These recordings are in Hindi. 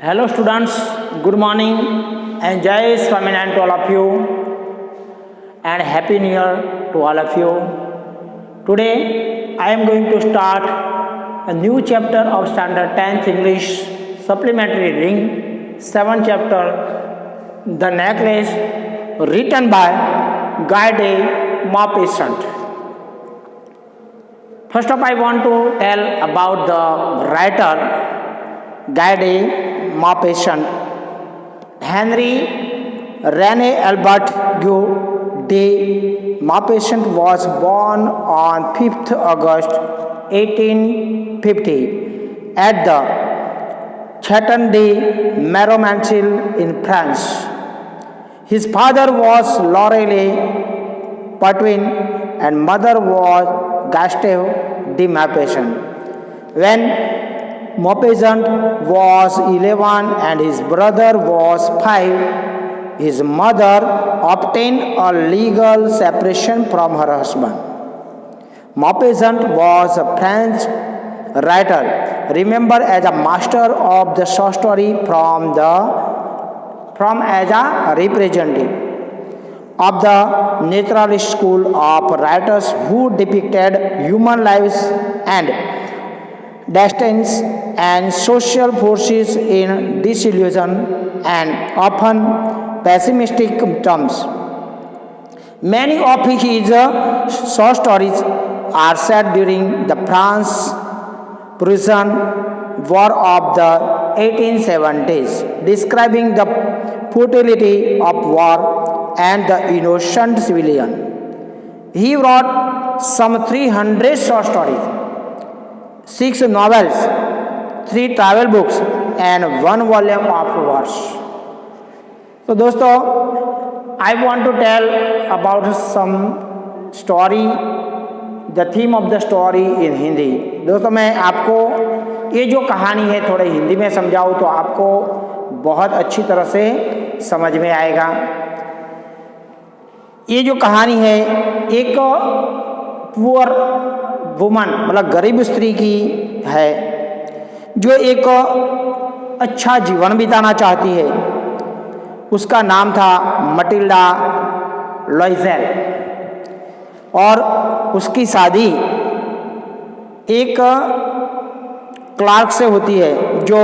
Hello students, good morning and Jai Swaminarayan to all of you and Happy New Year to all of you. Today I am going to start a new chapter of Standard 10th English Supplementary Reading, 7th chapter, The Necklace, written by Guy de Maupassant. First up I want to tell about the writer Guy de Maupassant. Henry René Albert Guy de Maupassant was born on 5th August 1850 at the Château de Miromesnil in France. His father was Laurent Pertuis and mother was Gustave de Maupassant. When Maupassant was 11 and his brother was 5, his mother obtained a legal separation from her husband. Maupassant was a French writer, remembered as a master of the short story from as a representative of the naturalist school of writers who depicted human lives and destinies and social forces in disillusion and often pessimistic terms. Many of his short stories are set during the France-Prussian War of the 1870s, describing the futility of war and the innocent civilian. He wrote some 300 short stories, 6 novels, 3 travel books and 1 volume of verse. So दोस्तों, I want to tell about some story, the theme of the story in Hindi. दोस्तों मैं आपको ये जो कहानी है थोड़े हिंदी में समझाऊँ तो आपको बहुत अच्छी तरह से समझ में आएगा. ये जो कहानी है एक पुअर वुमन मतलब गरीब स्त्री की है जो एक अच्छा जीवन बिताना चाहती है. उसका नाम था मटिल्डा लॉइजेल और उसकी शादी एक क्लार्क से होती है जो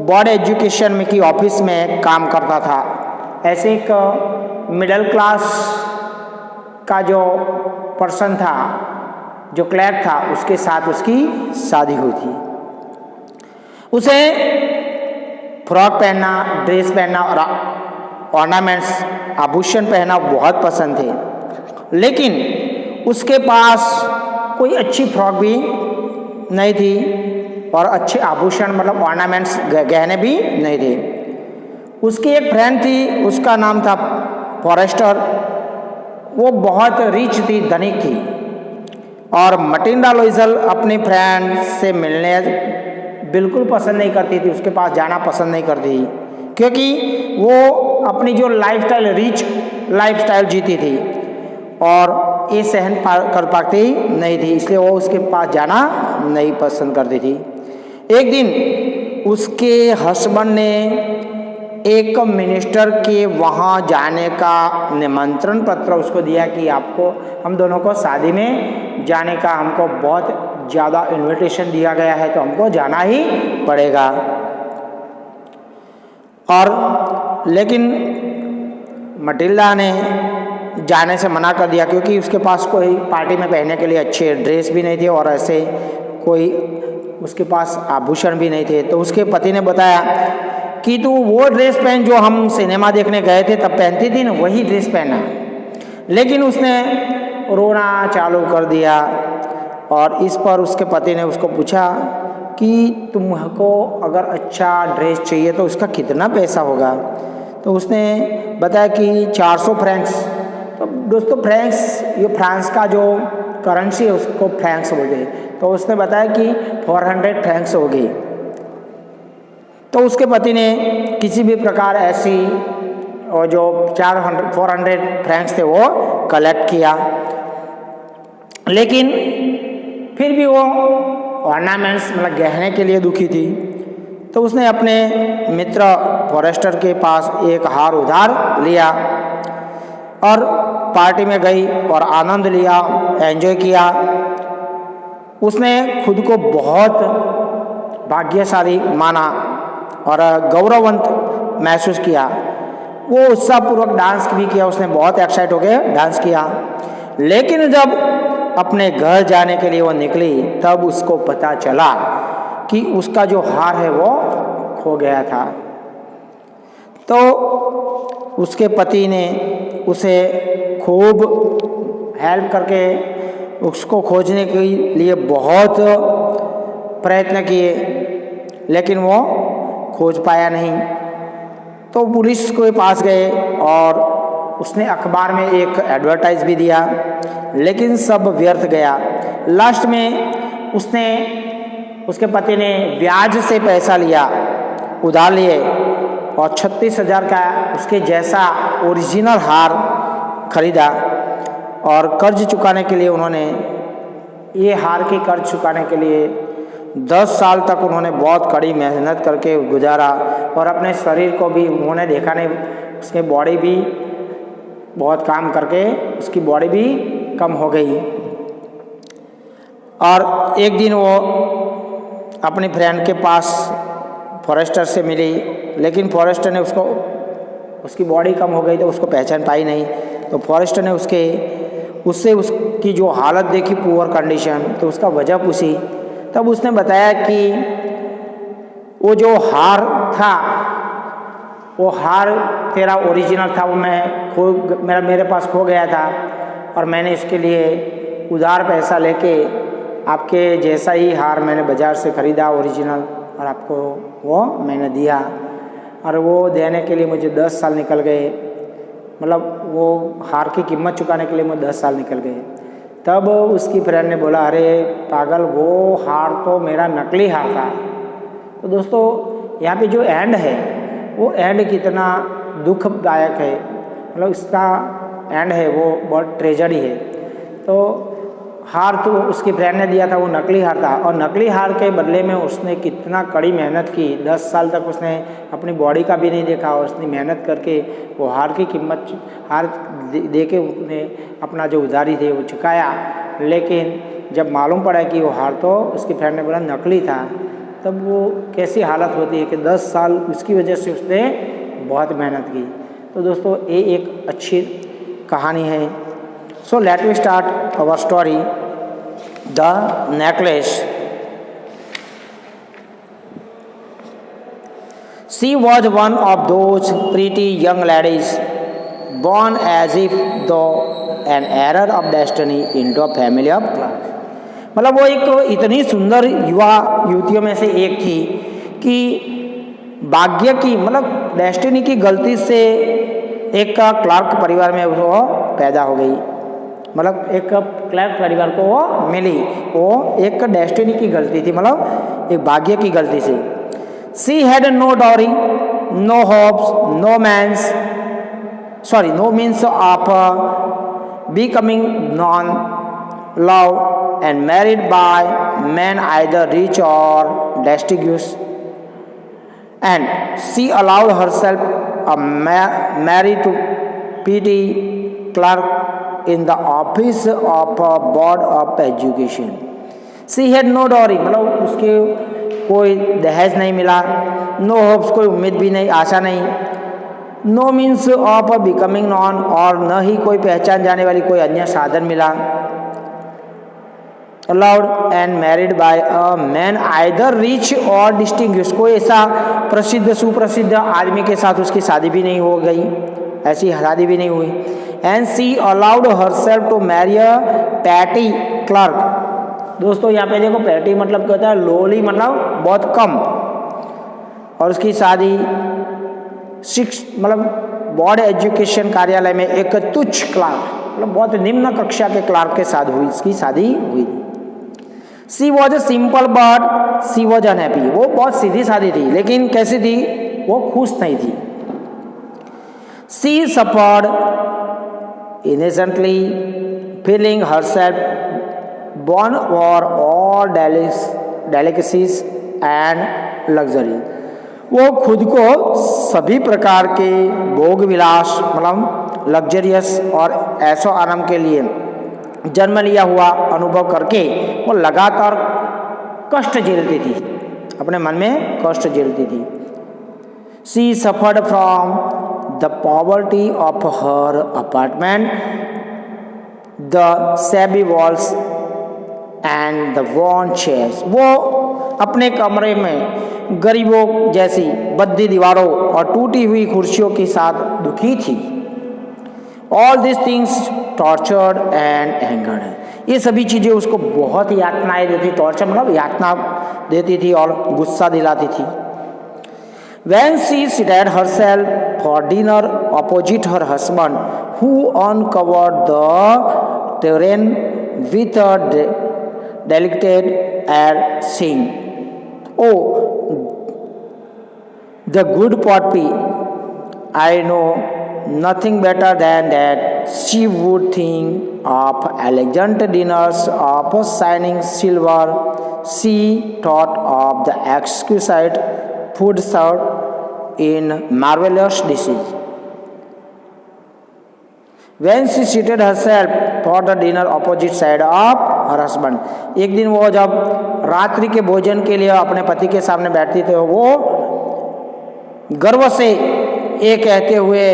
बोर्ड एजुकेशन में की ऑफिस में काम करता था. ऐसे एक मिडिल क्लास का जो पर्सन था, जो क्लर्क था, उसके साथ उसकी शादी हुई थी. उसे फ्रॉक पहनना, ड्रेस पहनना और ऑर्नामेंट्स, आभूषण पहनना बहुत पसंद थे. लेकिन उसके पास कोई अच्छी फ्रॉक भी नहीं थी और अच्छे आभूषण मतलब ऑर्नामेंट्स, गहने भी नहीं थे. उसकी एक फ्रेंड थी, उसका नाम था फॉरेस्टर. वो बहुत रिच थी, धनिक थी और मटिल्डा लॉइजेल अपनी फ्रेंड से मिलने बिल्कुल पसंद नहीं करती थी, उसके पास जाना पसंद नहीं करती थी क्योंकि वो अपनी जो लाइफस्टाइल, रिच लाइफस्टाइल जीती थी और ये सहन कर पाती नहीं थी, इसलिए वो उसके पास जाना नहीं पसंद करती थी. एक दिन उसके हस्बैंड ने एक मिनिस्टर के वहाँ जाने का निमंत्रण पत्र उसको दिया कि आपको, हम दोनों को शादी में जाने का हमको बहुत ज़्यादा इनविटेशन दिया गया है तो हमको जाना ही पड़ेगा. और लेकिन मटिल्डा ने जाने से मना कर दिया क्योंकि उसके पास कोई पार्टी में पहनने के लिए अच्छे ड्रेस भी नहीं थे और ऐसे कोई उसके पास आभूषण भी नहीं थे. तो उसके पति ने बताया कि तू वो ड्रेस पहन जो हम सिनेमा देखने गए थे तब पहनती थी ना, वही ड्रेस पहना. लेकिन उसने रोना चालू कर दिया और इस पर उसके पति ने उसको पूछा कि तुमको अगर अच्छा ड्रेस चाहिए तो उसका कितना पैसा होगा. तो उसने बताया कि 400 फ्रैंक्स. तो दोस्तों फ्रैंक्स, ये फ्रांस का जो करेंसी है उसको फ्रैंक्स बोलते हैं. तो उसने बताया कि 400 फ्रैंक्स होगी. तो उसके पति ने किसी भी प्रकार ऐसी और जो 400 फ्रैंक्स थे वो कलेक्ट किया. लेकिन फिर भी वो ऑर्नामेंट्स मतलब गहने के लिए दुखी थी. तो उसने अपने मित्र फॉरेस्टर के पास एक हार उधार लिया और पार्टी में गई और आनंद लिया, एंजॉय किया। उसने खुद को बहुत भाग्यशाली माना और गौरववंत महसूस किया। वो उत्साहपूर्वक डांस भी किया, उसने बहुत एक्साइट होकर डांस किया। लेकिन जब अपने घर जाने के लिए वो निकली तब उसको पता चला कि उसका जो हार है वो खो गया था। तो उसके पति ने उसे खूब हेल्प करके उसको खोजने के लिए बहुत प्रयत्न किए, लेकिन वो खोज पाया नहीं। तो पुलिस के पास गए और उसने अखबार में एक एडवर्टाइज भी दिया, लेकिन सब व्यर्थ गया। लास्ट में उसके पति ने ब्याज से पैसा लिया, उधार लिए और 36,000 का उसके जैसा ओरिजिनल हार खरीदा। और कर्ज चुकाने के लिए ये हार की कर्ज चुकाने के लिए 10 साल तक उन्होंने बहुत कड़ी मेहनत करके गुजारा। और अपने शरीर को भी उन्होंने देखा नहीं, उसके बॉडी भी बहुत काम करके उसकी बॉडी भी कम हो गई। और एक दिन वो अपनी फ्रेंड के पास फॉरेस्टर से मिली, लेकिन फॉरेस्टर ने उसकी बॉडी कम हो गई तो उसको पहचान पाई नहीं। तो फॉरेस्टर ने उससे उसकी जो हालत देखी, पुअर कंडीशन, तो उसका वजह पूछी। तब उसने बताया कि वो जो हार था वो हार तेरा ओरिजिनल था, वो मेरे पास खो गया था और मैंने इसके लिए उधार पैसा लेके आपके जैसा ही हार मैंने बाज़ार से ख़रीदा ओरिजिनल और आपको वो मैंने दिया। और वो देने के लिए मुझे 10 साल निकल गए, मतलब वो हार की कीमत चुकाने के लिए मुझे 10 साल निकल गए। तब उसकी फ्रेंड ने बोला, अरे पागल, वो हार तो मेरा नकली हार था। तो दोस्तों यहाँ पे जो एंड है वो एंड कितना दुखदायक है, मतलब इसका एंड है वो बहुत ट्रेजेडी है। तो हार तो उसकी फ्रेंड ने दिया था, वो नकली हार था और नकली हार के बदले में उसने कितना कड़ी मेहनत की। 10 साल तक उसने अपनी बॉडी का भी नहीं देखा और उसने मेहनत करके वो हार की कीमत हार दे के उसने अपना जो उधारी थे वो चुकाया। लेकिन जब मालूम पड़ा कि वो हार तो उसकी फ्रेंड ने बोला नकली था, तब वो कैसी हालत होती है कि 10 साल उसकी वजह से उसने बहुत मेहनत की। तो दोस्तों ये एक अच्छी कहानी है। So let me start our story, The Necklace. She was one of those pretty young ladies born as if though an error of destiny into a family of clerks. मतलब वो एक इतनी सुंदर युवा युवतियों में से एक थी कि भाग्य की, मतलब डेस्टिनी की गलती से एक क्लर्क परिवार में वो पैदा हो गई। मतलब एक क्लर्क परिवार को वो मिली, वो एक डेस्टिनी की गलती थी, मतलब एक भाग्य की गलती से। She had no dowry, no hopes, no means of becoming non love and married by men either rich or destitute, and she allowed herself a married to petty clerk in the office of a board of education. She had no dowry, मतलब उसके कोई दहेज नहीं मिला, नो होप्स, कोई उम्मीद भी नहीं, आशा नहीं, no means of becoming non, और न ही कोई पहचान जाने वाली कोई अन्य साधन मिला। Allowed and married bye a man either rich और डिस्टिंग्विश, कोई ऐसा प्रसिद्ध सुप्रसिद्ध आदमी के साथ उसकी शादी भी नहीं हो गई, ऐसी शादी भी नहीं हुई। And she allowed herself to marry a petty clerk. दोस्तों यहाँ पे देखो, पैटी मतलब क्या होता है, लोली, मतलब बहुत कम, और उसकी शादी मतलब बोर्ड एजुकेशन कार्यालय में एक तुच्छ क्लर्क, मतलब बहुत निम्न कक्षा के क्लर्क के साथ हुई, इसकी शादी हुई। She was a simple but she was unhappy, वो बहुत सीधी शादी थी, लेकिन कैसी थी, वो खुश नहीं थी। सी suffered innocently, feeling herself born for all delicacies and luxury. वो खुद को सभी प्रकार के भोग विलास मतलब लग्जरियस और ऐशो आराम के लिए जन्म लिया हुआ अनुभव करके वो लगातार कष्ट झेलती थी, अपने मन में कष्ट झेलती थी। She suffered from the poverty of her apartment, the shabby walls and the worn chairs. वो अपने कमरे में गरीबों जैसी बद्दी दीवारों और टूटी हुई कुर्सियों के साथ दुखी थी। All these things tortured and angered. ये सभी चीज़ें उसको बहुत यातनाएं देती, टॉर्चर मतलब यातना देती थी और गुस्सा दिलाती थी। When she seated herself for dinner opposite her husband, who uncovered the terrain with a delicate air, saying, "Oh, the good Poppy, I know nothing better than that." She would think of elegant dinners of shining silver. She thought of the exquisite food served in marvelous dishes. When she seated herself for the dinner opposite side of her husband, एक दिन वो जब रात्रि के भोजन के लिए अपने पति के सामने बैठती थी, वो गर्व से ये कहते हुए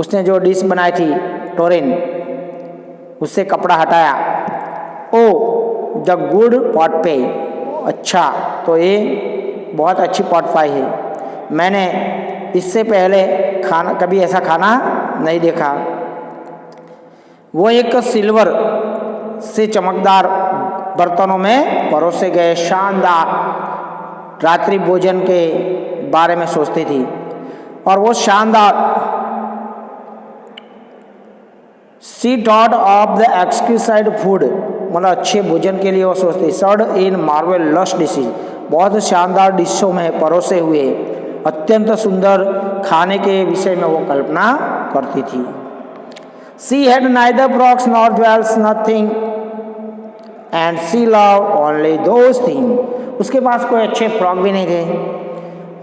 उसने जो डिश बनाई थी टोरिन, उससे कपड़ा हटाया, ओ द गुड पॉट पे, अच्छा तो ये बहुत अच्छी पॉट पाई है, मैंने इससे पहले खाना कभी ऐसा खाना नहीं देखा। वो एक सिल्वर से चमकदार बर्तनों में परोसे गए शानदार रात्रि भोजन के बारे में सोचती थी, और वो शानदार सी थॉट ऑफ द एक्सक्यूसाइड फूड मतलब अच्छे भोजन के लिए वो सोचती, सर्ड इन मार्वेल लश डिशेज, बहुत शानदार डिशों में परोसे हुए अत्यंत सुंदर खाने के विषय में वो कल्पना करती थी। She had neither frocks nor jewels nothing and she love only those thing, उसके पास कोई अच्छे फ्रॉक भी नहीं थे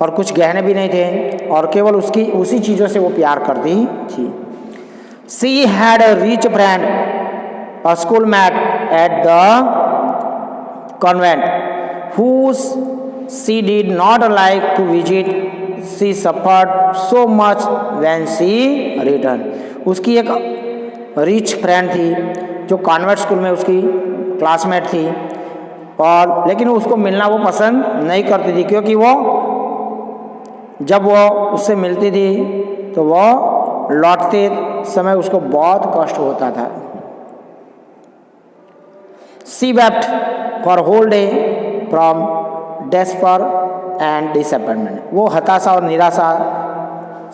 और कुछ गहने भी नहीं थे, और केवल उसी चीज़ों से वो प्यार करती थी। She had a rich friend, a schoolmate at the convent, whose she did not like to visit. She suffered so much when she returned. उसकी एक रिच फ्रेंड थी जो कॉन्वेंट स्कूल में उसकी क्लासमेट थी, और लेकिन उसको मिलना वो पसंद नहीं करती थी, क्योंकि वो जब वो उससे मिलती थी तो वो लौटते समय उसको बहुत कष्ट होता था। She wept for whole day from despair and disappointment. वो हताशा और निराशा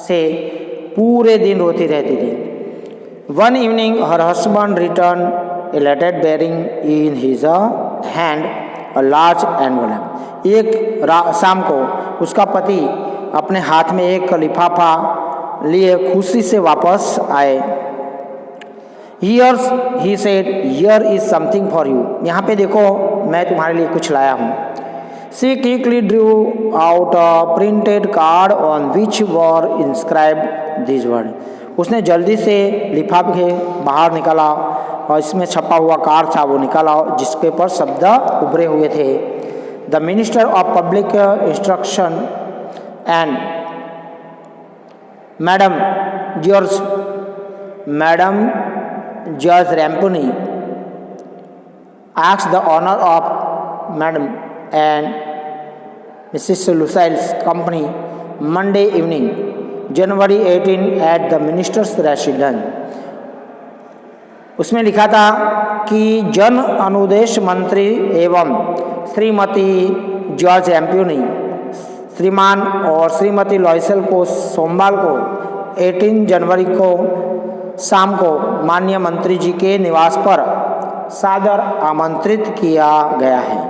से पूरे दिन रोती रहती थी। One evening her husband returned elated bearing in his hand a large envelope. एक शाम को उसका पति अपने हाथ में एक लिफाफा लिए खुशी से वापस आए। Here he said, here is something for you. यहाँ पे देखो मैं तुम्हारे लिए कुछ लाया हूँ। She quickly drew out a printed card on which were inscribed these words. उसने जल्दी से लिफाफे के बाहर निकाला और इसमें छपा हुआ कार्ड था वो निकाला, जिसके पर शब्द उभरे हुए थे। The Minister of Public Instruction and Madam George Ramponi asked the honor of Madam and Mrs. Lucille's company Monday evening, January 18 at the minister's residence. उसमें लिखा था कि जन अनुदेश मंत्री एवं श्रीमती जॉर्ज रैम्पूनी श्रीमान और श्रीमती लॉयसेल को सोमवार को 18 जनवरी को शाम को माननीय मंत्री जी के निवास पर सादर आमंत्रित किया गया है।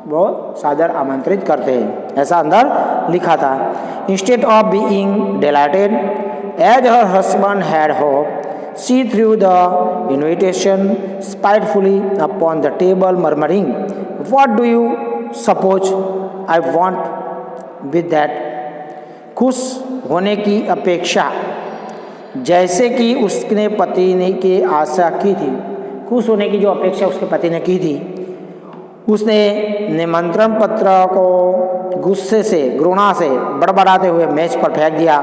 वो सादर आमंत्रित करते हैं, ऐसा अंदर लिखा था। Instead of being delighted as her husband had hope, she threw the invitation spitefully upon the table, murmuring, what do you suppose I want with that, खुश होने की अपेक्षा, जैसे कि उसने पति ने की आशा की थी। खुश होने की जो अपेक्षा उसके पति ने की थी, उसने निमंत्रण पत्र को गुस्से से, घृणा से बड़बड़ाते हुए मेज पर फेंक दिया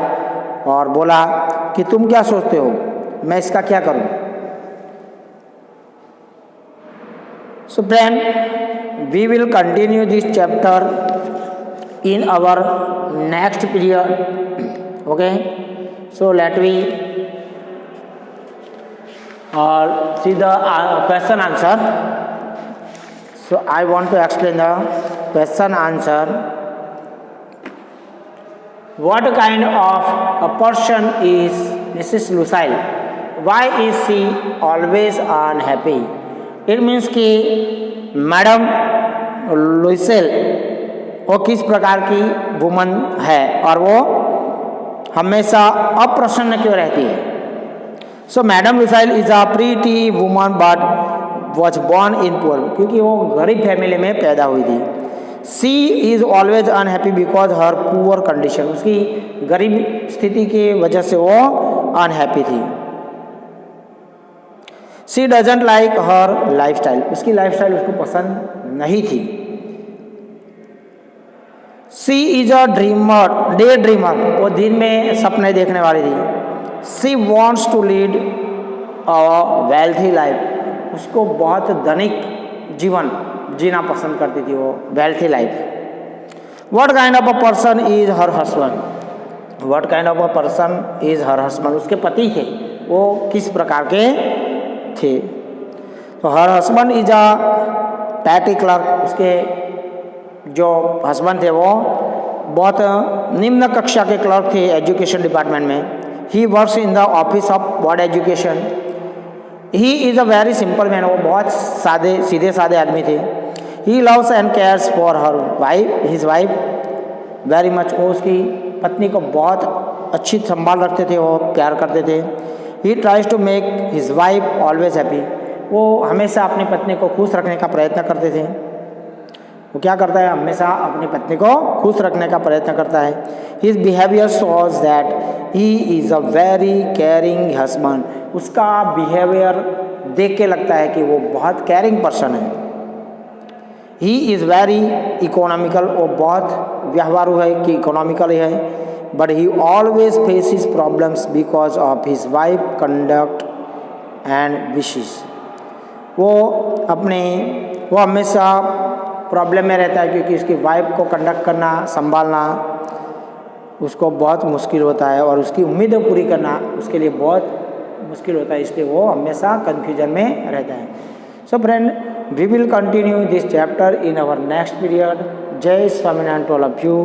और बोला कि तुम क्या सोचते हो, मैं इसका क्या करूं। So friend, we will continue this chapter in our next period. Okay, so let we see the question answer. So I want to explain the question answer. What kind of a person is Mrs. Lucille? Why is she always unhappy? It means कि मैडम लुइसेल वो किस प्रकार की वुमन है और वो हमेशा अप्रसन्न क्यों रहती है। So madam Lucille is a pretty woman but was born in poor, क्योंकि वो गरीब फैमिली में पैदा हुई थी। She is always unhappy because her poor condition, उसकी गरीब स्थिति की वजह से वो अनहैप्पी थी। She doesn't like her life style, उसकी लाइफ स्टाइल उसको पसंद नहीं थी। She is a dreamer, day dreamer, वो दिन में सपने देखने वाली थी। She wants to lead a wealthy life, उसको बहुत धनिक जीवन जीना पसंद करती थी वो, wealthy life। What kind of a person is her husband? What kind of a person is her husband? उसके पति थे वो किस प्रकार के थे। तो her husband is a petty clerk, उसके जो husband थे वो बहुत निम्न कक्षा के क्लर्क थे एजुकेशन डिपार्टमेंट में। He works in the office of board education. He is a very simple man, वो बहुत सादे सीधे सादे आदमी थे। He loves and cares for her wife, his wife very much, वो उसकी पत्नी को बहुत अच्छी संभाल रखते थे, वो प्यार करते थे। He tries to make his wife always happy, वो हमेशा अपनी पत्नी को खुश रखने का प्रयत्न करते थे। वो क्या करता है, हमेशा अपनी पत्नी को खुश रखने का प्रयत्न करता है। His behavior shows that he is a very caring husband, उसका बिहेवियर देख के लगता है कि वो बहुत केयरिंग पर्सन है। He is very economical, वो बहुत व्यवहारू है कि इकोनॉमिकल है। But he always faces problems because of his wife conduct and wishes, वो हमेशा प्रॉब्लम में रहता है क्योंकि उसकी वाइफ को कंडक्ट करना, संभालना उसको बहुत मुश्किल होता है और उसकी उम्मीदें पूरी करना उसके लिए बहुत मुश्किल होता है, इसलिए वो हमेशा कन्फ्यूजन में रहता है। So friend, we will continue this chapter in our next period. जय Swaminarayan to all of you.